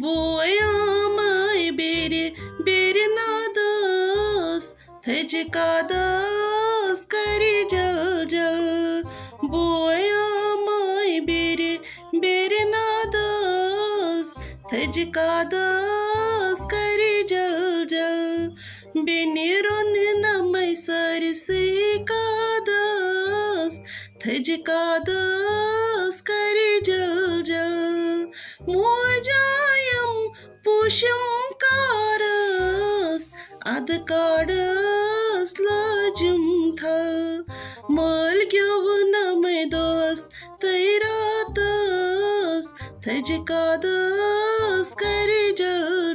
Boyamay beri nadas Thajkadas kari jal Boyamay beri nadas Thajkadas kari jal Benirun namay sarsi kadas Thajkadas kari jal Mojayam pusham karas Adkadas lajum thal Malgyavna mein dos Tairatas Thajkadas kari jal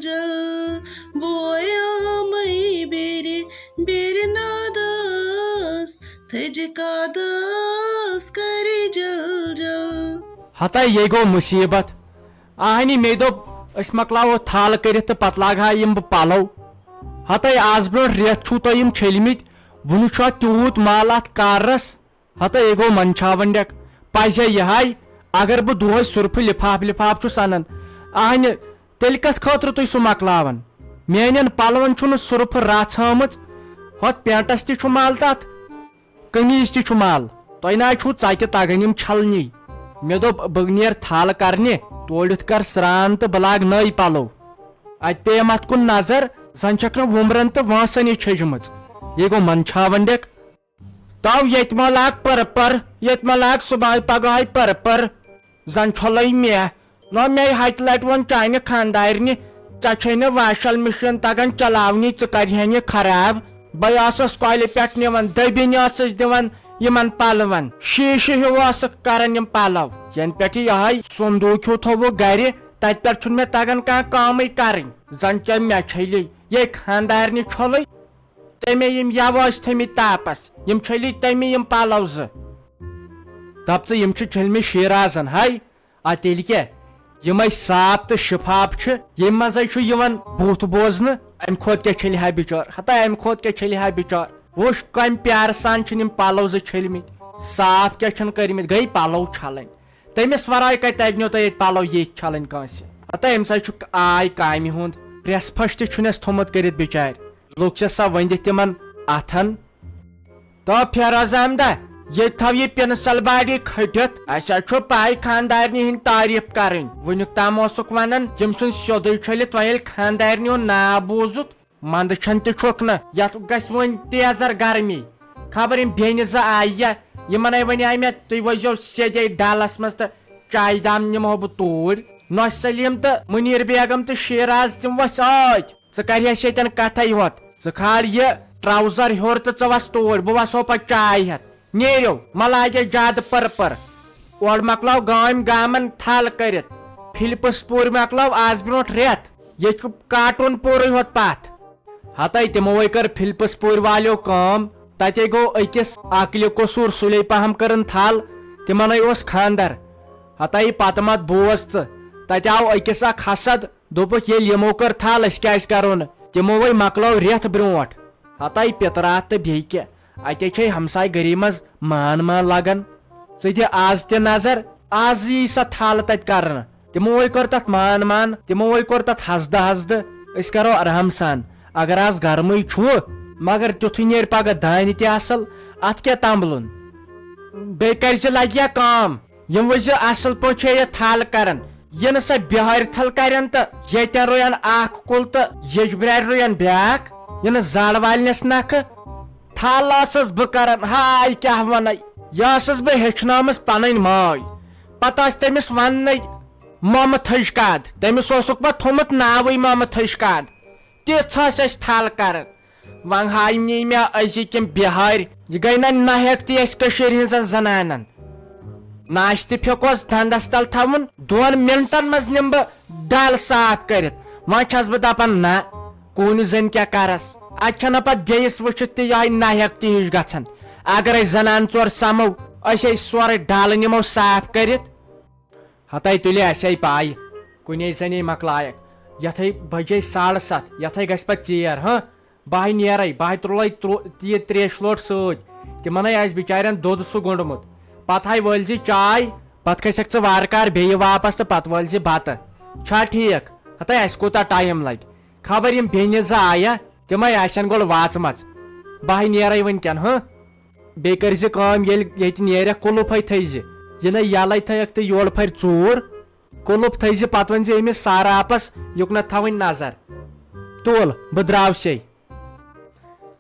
Boyamay beri nadas Thajkadas kari jal Hatay ye go musibat ahani me dop اس مکلاو تھال کرت تو پتہ لاگہا M بہ پلو ہتاے آز برونٹ ریت چھو تہ M چھلمت ونہ چھ تیوت مال ات cars ہتاے یہ گو منچھاون ڈیک پزے یہ اگر بہ دہے سرف لفاف چھس انان اہنہ تیل کت خاطر تھی سہ مکلاون میانن پلون چھن سرف رژھ آمٕژ ہت پینٹس تہ چھ مال تت قمیض تہ چھ مال تہ نا چھو ژکہ تگان یم چھلنی مے دوپ بہ نیر تھال کرنہ تولت کر سران تو بہ لاگ نئی پلو ات پیم ات کن نظر زن چھک نہ ومرن تو وانسن چھجم یہ گو منچھاون ڈیک تو یت ما لاگ پر یت ما لاگ صبح پگہ پر زن چھلے مے نو مے ہتہ لٹ ون چانہ خاندارنہ ژے چھے نہ واشل مشین تگان چلاونی ژٕ کرہن یہ خراب بہ آسس کالہ پٮ۪ٹھ نوان دبن آسس دِوان یمن پلون شیشہ ہیو آسکھ کران یم پلو ین پٮ۪ٹھ یہ صندوق ہیو تھوو گرِ تتہ پٮ۪ٹھ چھُنہٕ مےٚ تگان کانٛہہ کٲمٕے کرٕنۍ زن کیٛاہ مےٚ چھلے یہ خاندارنہِ چھلے تمے یم یوٕ ٲسۍ تھٲمٕتۍ تاپس یم چھلے تمے یم پلو زٕ دپ ژٕ یم چھِ چھلمٕتۍ شیرازن ہاے اد تیٚلہِ کیٛاہ یمے صاف تو شفاف چھ یم مزے چھ یوان بوتھ بوزنہ ام کھوت کیا چھلہِ ہا بچار ہتا ام کھوت کیا چھلہِ ہا بچار وش کم پیار سان چھ یم پلو ز چھلمت صاف کیا چھن کرمت گئی پلو چھلن تمس ورائے کتہ تگنو تہ پلو یہ چھلن کانسہ ہتا ام سا چھ آے کامہ ہند پریس پھش تہ چھنس تھومت کرت بچار لوگ چھ سا وندت تمن اتھن تو فیراز احمدہ یہ تھو یہ پنسل باڑی کھٹت اچھا چھ پائی خاندارنی ہند تعریف کریں ونیک تام اوسک ونان یم چھ سیودے چھلت ویل خاندارنیو نا بوزت مند چھن تہ چھک نہ یت گژھِ ون تیزر گرمی خبر یم بینہ ز آیا یمن ونیا مے تُہۍ ؤسۍزیو سیدے ڈالس مز تہ چائے دام نمو بہ توٗرۍ نۄش سلیم تہ منیر بیگم تہ شیراز تم وس آج ژٕ کرہس یتن کتھے یوت ژٕ کھال یہ ٹراؤزر ہیور تہ ژٕ وس توٗرۍ بہ وسو پتہٕ چائے ہیتھ نیرو ملاگے زیادہ پر اور مکلو گامن تھل کرت فلپس پور مکلو آز برونٹ ریت یہ کاٹون پورے ہوت پات ہتاے تمو کر فلپس پور والو کام تتے گو اکس عقل قصور سلے پہم کرن تھل تمن اس خاندر ہتاے پتہ مت بوز تتے آو اکس اخ حسد دوپک یل یمو کر تھل اس کیاز کرو ن تمو مکلو ریت برونٹ ہتاے پترات تو بیٚیہِ کیٛاہ اتے چھ ہمسائے گری مز مان لگان ژٕ آز تہ نظر آز یی سا تھل تت کرن تمو کور تت مان تمو کور تت حسدہ اس کرو آرام سان اگر آز گرمے چھُ مگر تیُتھُے نیرِ پگہ دانہ تہ اصل ات کیٛاہ تمبلُن بیٚیہِ کرِ ژٕ لگہِ کٲم یم وٕچھ اصل پٲٹھۍ چھے یہ تھل کران یہ نہ سا بہار تھل کرن تو یتن روین اکھ کُل تو یجبرارِ روین بیاکھ یہ نہ زڑ والنس نکھٕ تھل آسس بہ کران ہاے کیا ون یہ آسس بہ ہیچنامس پنن ماے پتہ تمس ون محمد تھجکاد تمس اوسک پتہ تھومت ناوے محمد تھجکاد تیژ اس تھل کران ون ہاے نی مے ازِک یم بہار یہ گئی نہ ہیکتی اس کشیر ہنزن زنانن ناشتہ پھیکوس دندس تل تھون 2 منٹن مز نم بہ ڈل صاف کرت ون چھس بہ دپان نہ کون زن کیا کرس اتھ پتہ بیس وچھت تہ یہ نہ ہیکتی ہش گژھان اگر زنان ژور سمو اے سورے ڈل نمو صاف کرت ہتاے تُلہِ اسے پاے کُنے زنے مکلایک یتھے بجے 7:30 یتھے گژھِ پتہٕ ژیر ہاں بہٕ نیرے بہٕ تُلے تیٖژ تریش لوٹ سۭتۍ تمن آسہِ بچارین دۄد سُہ گوٚنڈمُت پتہٕ وٲلۍ زِ چاے پتہٕ کھسکھ ژٕ وارٕ کار بیٚیہِ واپس تہٕ پتہٕ وٲلۍ زِ بتہٕ چھا ٹھیٖک ہتاے اَسہِ کوٗتاہ ٹایم لگہِ خبر یِم بیٚنہِ زٕ آیا تِمے آسن گۄڈٕ واژمژ بہٕ نیرے وٕنکٮ۪ن بیٚیہِ کٔرزِ کٲم ییٚلہِ ییٚتہِ نیرکھ کُلُپھے تھٲیزِ یہِ نہٕ یَلے تھٲیکھ تہٕ یورٕ پھرِ ژوٗر کُلُپ تھٲیزِ پتہٕ ؤنزِ أمِس ساراپس یُکنتھ تھاوٕنۍ نظر تُل بہٕ درٛاوسے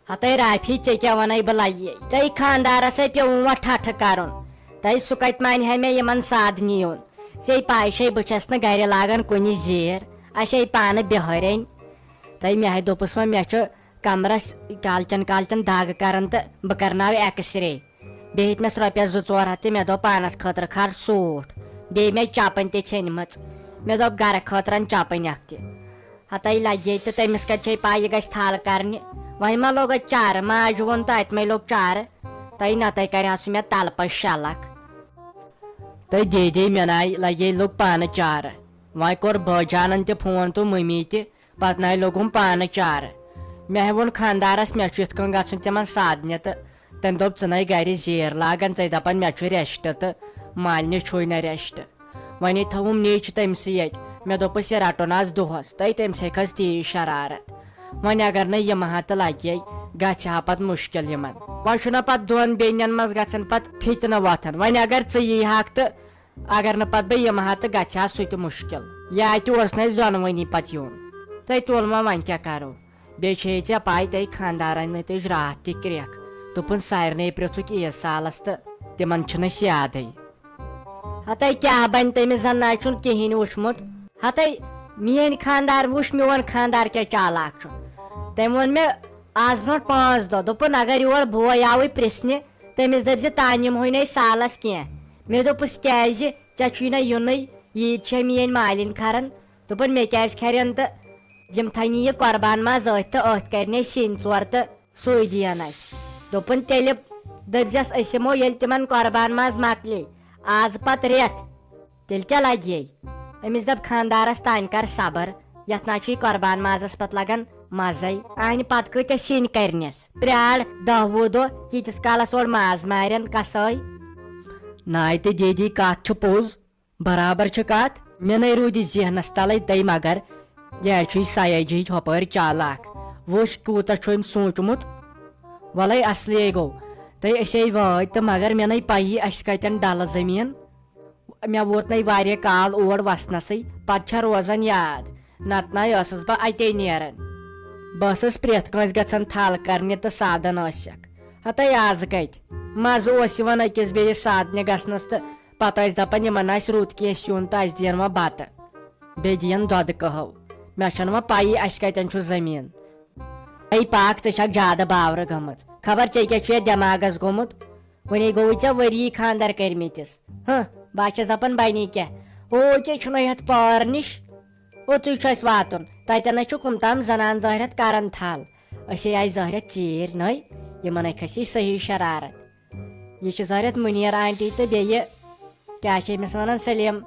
ہتاے رافی ژےٚ کیٛاہ ونے بہٕ لگہِ تۄہہِ خانٛدارسے پیوٚو وۄنۍ ٹھٹھٕ کرُن تۄہہِ سُہ کتہِ مانہِ ہے مےٚ یِمن سادنہِ یُن ژےٚ پاے چھے بہٕ چھس نہٕ گرِ لاگان کُنہِ زیٖر اسے پانہٕ بِہٲرٮ۪ن تۄہہِ مےٚ دوٚپُس وۄنۍ مےٚ چھُ کمرس کالچن کالچن دگ کران تہٕ بہٕ کرناو ایٚکس رے بیٚیہِ ہیٚتۍ مےٚ رۄپیس 2-4 ہتھ تہِ مےٚ دوٚپ پانس خٲطرٕ کھار سوٗٹ بیٚیہِ مےٚ چپن تہِ ژھیٚنمٕژ مےٚ دوٚپ گرٕ خٲطرٕ چپٕنۍ اکھ تہِ ہتاے لگے تہٕ تٔمِس کتہِ چھے پاے یہِ گژھِ تھل کرنہِ وۄنۍ ما لوٚگ اتہِ چارٕ ماجہِ ووٚن تہٕ اتہِ مے لوٚگ چارٕ تۄہہِ نتہٕ کرِہا سُہ مےٚ تلہٕ پٔژھۍ شلکھ تہٕ دے مےٚ لگے لوٚگ پانہٕ چارٕ وۄنۍ کوٚر بٲجانن تہِ فون تہٕ مٔمی تہِ پتہٕ ناے لوٚگُم پانہٕ چارٕ مےٚ ووٚن خانٛدارس مےٚ چھُ یِتھ کٔنۍ گژھُن تِمن سادنہِ تہٕ تٔمۍ دوٚپ ژٕ نَے گرِ زیٖر لاگان ژےٚ دپان مےٚ چھُ ریسٹ تہٕ مالنہِ چھُے نہٕ ریسٹ وۄنۍ تھوٚوُم نیچ تٔمسٕے ییٚتہِ مےٚ دوٚپُس یہِ رٹُن آز دۄہس تٔمۍ سۭتۍ کھٔژ تیٖژ شرارت وۄنۍ اگر نہٕ یِم ہا تہٕ لگے گژھِ ہا پتہٕ مُشکِل یِمن وۄنۍ چھُنہ پتہٕ دۄن بیٚنٮ۪ن منٛز گژھان پتہٕ فِتنہٕ وۄتھان وۄنۍ اگر ژٕ یی ہاکھ تہٕ اگر نہٕ پتہٕ بہٕ یِمہٕ ہا تہٕ گژھِ ہا سُہ تہِ مُشکِل یا تہِ اوس نہٕ اَسہِ دۄنوٕنی پتہٕ یُن تۄہہِ تُل ما وۄنۍ کیٛاہ کرو بیٚیہِ چھے ژےٚ پاے تۄہہِ خانٛدارن تُج راتھ تہِ کرٛیکھ دوٚپُن سارنٕے پرٛژھُکھ عیٖز سالس تہٕ تِمن چھُنہٕ أسۍ یادٕے ہتاے کیٛاہ بنہِ تٔمِس زن نہ چھُنہٕ کِہینۍ وٕچھمُت ہتاے میٲنۍ خانٛدار وٕچھ میون خانٛدار کیٛاہ چالاک چھُ تٔمۍ ووٚن مےٚ آز برونٛٹھ 5 دۄہ دوٚپُن اگر یور بوے آوٕے پرژھنہِ تٔمِس دٔپزِ تانۍ نِمہوے نہٕ أسۍ سالس کینٛہہ مےٚ دوٚپُس کیٛازِ ژےٚ چھُے نہٕ یُنٕے عیٖد چھے میٲنۍ مالِنۍ کھران دوٚپُن مےٚ کیٛازِ کھرن تہٕ یِم تھاونہِ یہِ قۄربان ماز أتھۍ تہٕ أتھۍ کرنہِ سِنۍ 2 تہٕ سُے دِین اَسہِ دوٚپُن تیٚلہِ دٔپزٮ۪س أسۍ یِمو ییٚلہِ تِمن قۄربان ماز مۄکلے آز پتہٕ رٮ۪تھ تیٚلہِ کیٛاہ لگہِ أمِس دپ خانٛدارس تانۍ کر صبر یتھ نہ چھُے قۄربان مازس پتہٕ لگان مزے انہِ پتہٕ کۭتیاہ سِنۍ کرنس پرٛار 10-20 دۄہ ییٖتِس کالس اورٕ ماز مارن کسٲے ناے تہٕ دیدی کتھ چھِ پوٚز برابر چھِ کتھ مےٚ نَے روٗدِ ذہنس تلے تٔمۍ مگر یہِ چھُے سیاجِہِچ ہۄپٲرۍ چالاک وٕچھ کوٗتاہ چھُ أمۍ سوٗنٛچمُت وَلے اصلے گوٚو تہٕ أسے وٲتۍ تہٕ مگر مےٚ نَے پَیی اَسہِ کتٮ۪ن ڈلہٕ زٔمیٖن مےٚ ووت نَے واریاہ کال اور وسنسٕے پتہٕ چھےٚ روزان یاد نتہٕ نَے ٲسٕس بہٕ اتے نیران بہٕ ٲسٕس پرٛٮ۪تھ کٲنٛسہِ گژھان تھل کرنہِ تہٕ سادن ٲسکھ ہتاے آز کتہِ مزٕ اوس یِوان أکِس بیٚیِس سادنہِ گژھنس تہٕ پتہٕ ٲسۍ دپان یِمن آسہِ رُت کینٛہہ سیُن تہٕ اسہِ دِین وۄنۍ بتہٕ بیٚیہِ دِین دۄدٕ کٔہو مےٚ چھنہٕ وۄنۍ پَیی اَسہِ کتٮ۪ن چھُ زٔمیٖن اے پاک ژٕ چھکھ زیادٕ باورٕ گٔمٕژ خبر ژےٚ کیٛاہ چھُ یتھ دٮ۪ماغس گوٚمُت وۄنۍ گوٚوُے ژےٚ ؤری خانٛدر کٔرمٕتِس بہٕ چھس دپان بنی کیٛاہ ہُہ کیٛاہ چھُنہٕ یتھ پار نِش اوٚتُے چھُ اسہِ واتُن تتٮ۪ن چھُ کُم تام زنان زٲہرت کران تھل أسے آیہِ زٲہرت ژیٖرۍ نٔے یِمن کھسہِ صحیح شرارت یہِ چھِ زٲہرت مُنیر آنٹی تہٕ بیٚیہِ کیٛاہ چھِ أمِس ونان سلیٖم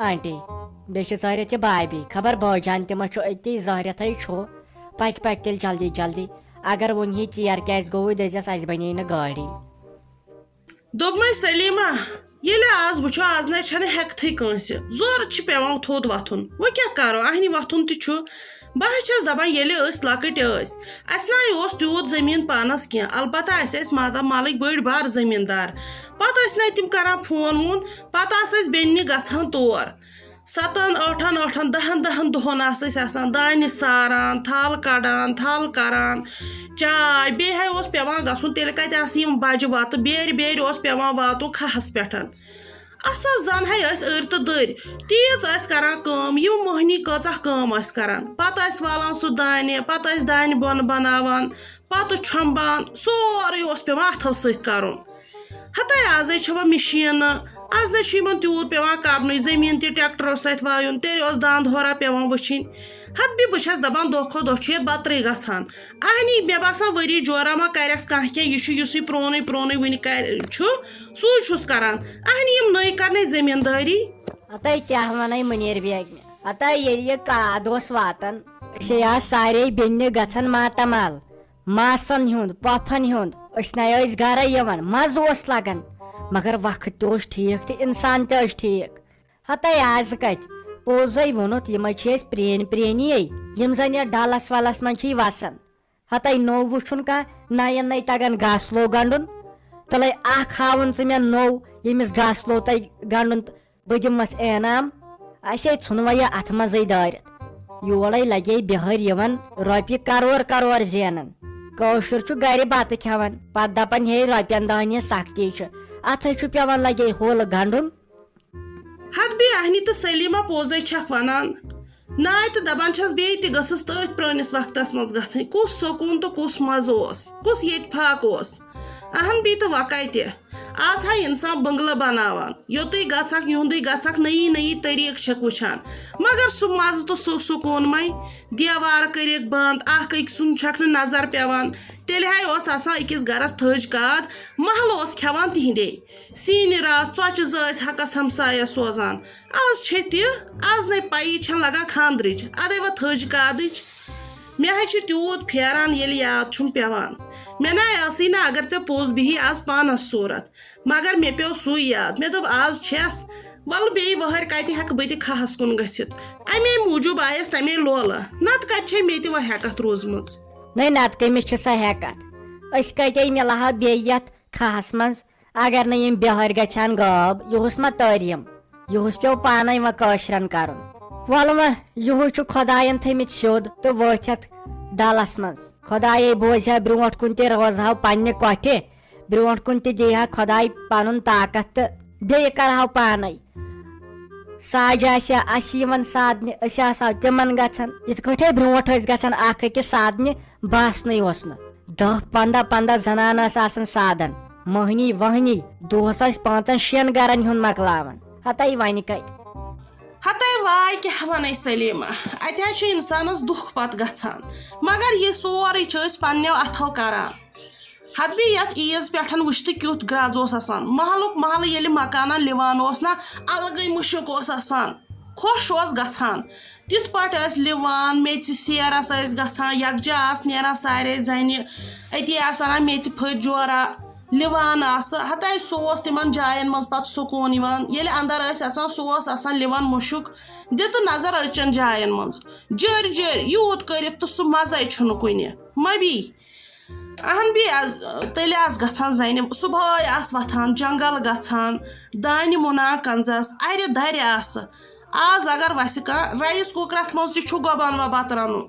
آنٹی بیٚیہِ چھِ زٲہرت یہِ بابی خبر بٲجان تہِ ما چھُ أتی زٲہرتھے چھُ پکہِ تیٚلہِ جلدی جلدی اگر وُنہِ ہی ژیر کیٛازِ گوٚوُے دٔپزٮ۪س اسہِ بنے نہٕ گٲڑی دوٚپمَے سلیٖما ییٚلہِ آز وٕچھو آز نَے چھَنہٕ ہٮ۪کتھٕے کٲنٛسہِ زورٕ چھِ پٮ۪وان تھوٚد وۄتھُن وۄنۍ کیٛاہ کَرو اَہنہِ وۄتھُن تہِ چھُ بہٕ حظ چھَس دَپان ییٚلہِ أسۍ لۄکٕٹۍ ٲسۍ اَسہِ نَے اوس تیوٗت زٔمیٖن پانَس کینٛہہ البتہ اَسہِ ٲسۍ ماتامالٕکۍ بٔڑۍ بار زٔمیٖندار پَتہٕ ٲسۍ نَے تِم کَران فون وون پَتہٕ آسہٕ أسۍ بیٚننہِ گژھان تور 7 8 10 دۄہَن آسہٕ أسۍ آسان دانہِ ساران تھل کَڑان تھل کَران چاے بیٚیہِ ہَے اوس پٮ۪وان گژھُن تیٚلہِ کَتہِ آسہٕ یِم بَجہِ وَتہٕ بیرِ اوس پٮ۪وان واتُن کھَہَس پٮ۪ٹھ اَصٕل زَن ہے ٲسۍ أرۍ تہٕ دٔرۍ تیٖژ ٲسۍ کَران کٲم یِم موہنی کۭژاہ کٲم ٲسۍ کَران پَتہٕ ٲسۍ والان سُہ دانہِ پَتہٕ ٲسۍ دانہِ بۄنہٕ بَناوان پَتہٕ چھۄمبان سورُے اوس پٮ۪وان اَتھو سۭتۍ کَرُن ہتاے آزے چھِ وۄنۍ مِشیٖنہٕ آز نَے چھُ یِمن تیوٗت پٮ۪وان کَرنُے زٔمیٖن تہِ ٹریکٹرو سۭتۍ وایُن تیٚلہِ اوس دانٛد ہورا پٮ۪وان وٕچھِنۍ ہتہٕ بیٚیہِ بہٕ چھَس دَپان دۄہ کھۄتہٕ دۄہ چھُ یَتھ بَترٕے گژھان اَہنی مےٚ باسان ؤری جورا ما کَرٮ۪س کانٛہہ کینٛہہ یہِ چھُ یُس یہِ پرٛونُے وٕنہِ چھُ سُے چھُس کَران اَہنی یِم نٔے کَرنے زٔمیٖندٲری ہتاے کیٛاہ وَنے مُنیر بیگمہِ ہتاے ییٚلہِ یہِ کاد اوس واتان أسے آسہٕ سارے بیٚنہِ گژھان ماتامال ماسن ہُنٛد پۄپھن ہُنٛد أسۍ نَے ٲسۍ گرے یِوان مزٕ اوس لگان مگر وقت تہِ اوس ٹھیٖک تہٕ اِنسان تہِ ٲسۍ ٹھیٖک ہتاے آز کتہِ پوزے وونت یمے چھ اس پرین پرینی یم زن یا ڈالس والس من چھ وسان ہتے نو وچھن کا نین نئی تگان گاسلو گنڈن تلے اخ ہاون ژٕ مےٚ نو ییٚمِس گاسلو تۄہہِ گنڈُن بہٕ دِمس انعام اسے ژھُنوا یہِ اتھ منٛزٕے دٲرِتھ یورے لگے بِہٲرۍ یِوان رۄپیہِ کرور کرور زینان کٲشُر چھُ گرِ بتہٕ کھٮ۪وان پتہٕ دپان ہے رۄپین دہن ہِنٛز سختی چھِ اتھے چھُ پیوان لگے ہول گنڈُن حد بی اہنی تو سلیمہ پوزے چھکھ ونان ناے تو دپان چھس بیٚیہِ تہِ گٔژھٕس تٔتھۍ پرٲنِس وقتس منٛز گژھٕنۍ کُس سکوٗن تہٕ کُس مزٕ اوس کُس ییٚتفاق اوس اہن بی تو وکاے تہِ آز ہا انسان بنگلہٕ بناوان یوٚتُے گژھکھ یُہُنٛدُے گژھکھ نئی نئی طریٖقہٕ چھکھ وٕچھان مگر سُہ مزٕ تہٕ سُہ سکوٗن مے دیوار کٔرِکھ بنٛد اکھ أکۍ سُنٛد چھکھ نہٕ نظر پیوان تیٚلہِ ہاے اوس آسان أکِس گرس تھٔج کاد محلہٕ اوس کھٮ۪وان تِہنٛدے سِنۍ راتھ ژۄچہِ زٕ ٲسۍ حقس ہمسایس سوزان آز چھے تہِ آز نَے پیی چھنہٕ لگان خاندرٕچ ادے وۄنۍ تھٔج کادٕچ مےٚ حظ چھُ تیوٗت پھیران ییٚلہِ یاد چھُم پیوان مےٚ ناے ٲسٕے نہٕ اگر ژےٚ پوٚز بِہی آز پانس صوٗرت مگر مےٚ پیوٚو سُے یاد مےٚ دوٚپ آز چھس وَلہٕ بیٚیہِ وٕہٕرۍ کتہِ ہٮ۪کہٕ بہٕ تہِ کھہس کُن گٔژھِتھ اَمے موٗجوٗب آیس تَمے لولہٕ نتہٕ کتہِ چھے مےٚ تہِ وۄنۍ ہٮ۪کتھ روٗزمٕژ نَے نتہٕ کٔمِس چھِ سۄ ہٮ۪کتھ أسۍ کتے مِلہو بیٚیہِ یتھ کھہس منٛز اگر نہٕ یِم بِہٲرۍ گژھِ ہن غٲب یِہُس ما تٲریٖم یِہُس پیوٚو پانے وۄنۍ کٲشرٮ۪ن کرُن وَلہٕ وۄنۍ یِہُس چھُ خۄداین تھٲمٕتۍ سیوٚد تہٕ وٲتھ یتھ ڈلس منٛز خۄدایے بوزِ ہا برونٛٹھ کُن تہِ روزہو پننہِ کۄٹھِ برونٛٹھ کُن تہِ دی ہا خۄداے پنُن طاقت تہٕ بیٚیہِ کرہو پانے ساج آسہِ ہا اسہِ یِوان سادنہِ أسۍ آسہو تِمن گژھان یِتھ کٲٹھۍ برونٛٹھ ٲسۍ گژھان اکھ أکِس سادنہِ باسنٕے اوس نہٕ 10-15 زنان ٲسۍ آسان سادن مٔہنی وہنی دۄہس ٲسۍ 5-6 گرن ہُنٛد مۄکلاوان ہتے وۄنۍ کتہِ ہتے واے کیٛاہ ونے سلیمہ اتہِ حظ چھُ انسانس دُکھ پتہٕ گژھان مگر یہِ سورُے چھِ أسۍ پننیو اتھو کران حد بی یتھ عیٖز پٮ۪ٹھ وٕچھ تہٕ کیُتھ گرٛز اوس آسان محلُک محلہٕ ییٚلہِ مکانن لِوان اوس نا الگٕے مُشُک اوس آسان خۄش اوس گژھان تِتھ پٲٹھۍ ٲسۍ لِوان میٚژِ سیرس ٲسۍ گژھان یکجا آسہٕ نیران سارے زنہِ أتی آسہٕ انان میٚژِ پھٔتۍ جورا لِوان آسہٕ ہتے سُہ اوس تِمن جاین منٛز پتہٕ سکوٗن یِوان ییٚلہِ انٛدر ٲسۍ اژان سُہ اوس آسان لِوان مُشُک دِتہٕ نظر أچن جاین منٛز جٔرۍ جٔرۍ یوٗت کٔرِتھ تہٕ سُہ مزے چھُنہٕ کُنہِ مبی اہن بی تیٚلہِ آسہٕ گژھان زنہِ صبحٲے آسہٕ وۄتھان جنگل گژھان دانہِ مُنان کنزس اَرِ دَرِ آسہٕ آز اگر وسہِ کانٛہہ رایس کُکرس منٛز تہِ چھُ گۄبان وۄنۍ بتہٕ رنُن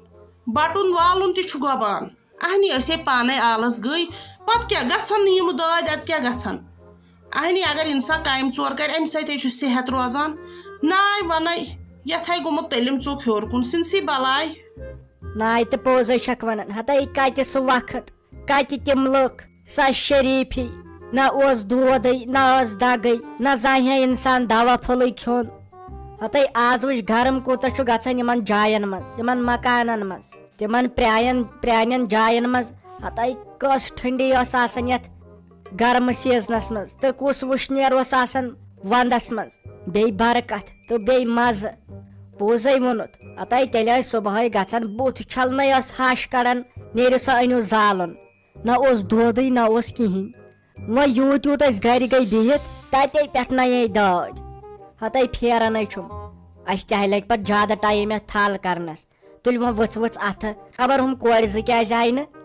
بٹُن والُن تہِ چھُ گۄبان اہنی أسے پانے آلس گٔے پتہٕ کیٛاہ گژھن نہٕ یِم دٲدۍ ادٕ کیٛاہ گژھن اہنی اگر انسان کامہِ ژور کرِ امہِ سۭتۍ چھُ صحت روزان ناے ونے یتھے گوٚمُت تٔلِم ژوٚک ہیوٚر کُن سِنسٕے بلاے ناے تہٕ پوزے چھکھ ونان ہتے کتہِ سُہ وقت کتہِ تِم لُکھ سۄ شریٖفی نہ اوس دودٕے نہ ٲس دگٕے نہ زانہِ ہا انسان دوا پھوٚلٕے کھیوٚن ہتے آز وٕچھ گرم کوٗتاہ چھُ گژھان یِمن جاین منٛز یِمن مکانن منٛز تِمن پرانٮ۪ن جاین منٛز ہتے کۄس ٹھنڈی ٲس آسان یتھ گرمہٕ سیٖزنس منٛز تہٕ کُس وُشنیر اوس آسان ونٛدس منٛز بیٚیہِ برکت تہٕ بیٚیہِ مزٕ پوٚزے ووٚنُت ہتے تیٚلہِ ٲسۍ صبحٲے گژھان بُتھ چھلنے ٲس ہش کڑان نیٖرِو سا أنِو زالُن نہ اوس دودٕے نہ اوس کِہینۍ وۄنۍ یوٗت یوٗت أسۍ گرِ گٔے بِہِتھ تتے پٮ۪ٹھ نَیے دٲدۍ ہتے پھیرنے چھُم اسہِ تہِ لگہِ پتہٕ زیادٕ ٹایم یتھ تھل کرنس تُلۍ وۄنۍ ؤژھ ؤژھ اتھٕ خبر ہُم کورِ زٕ کیازِ آیہِ نہٕ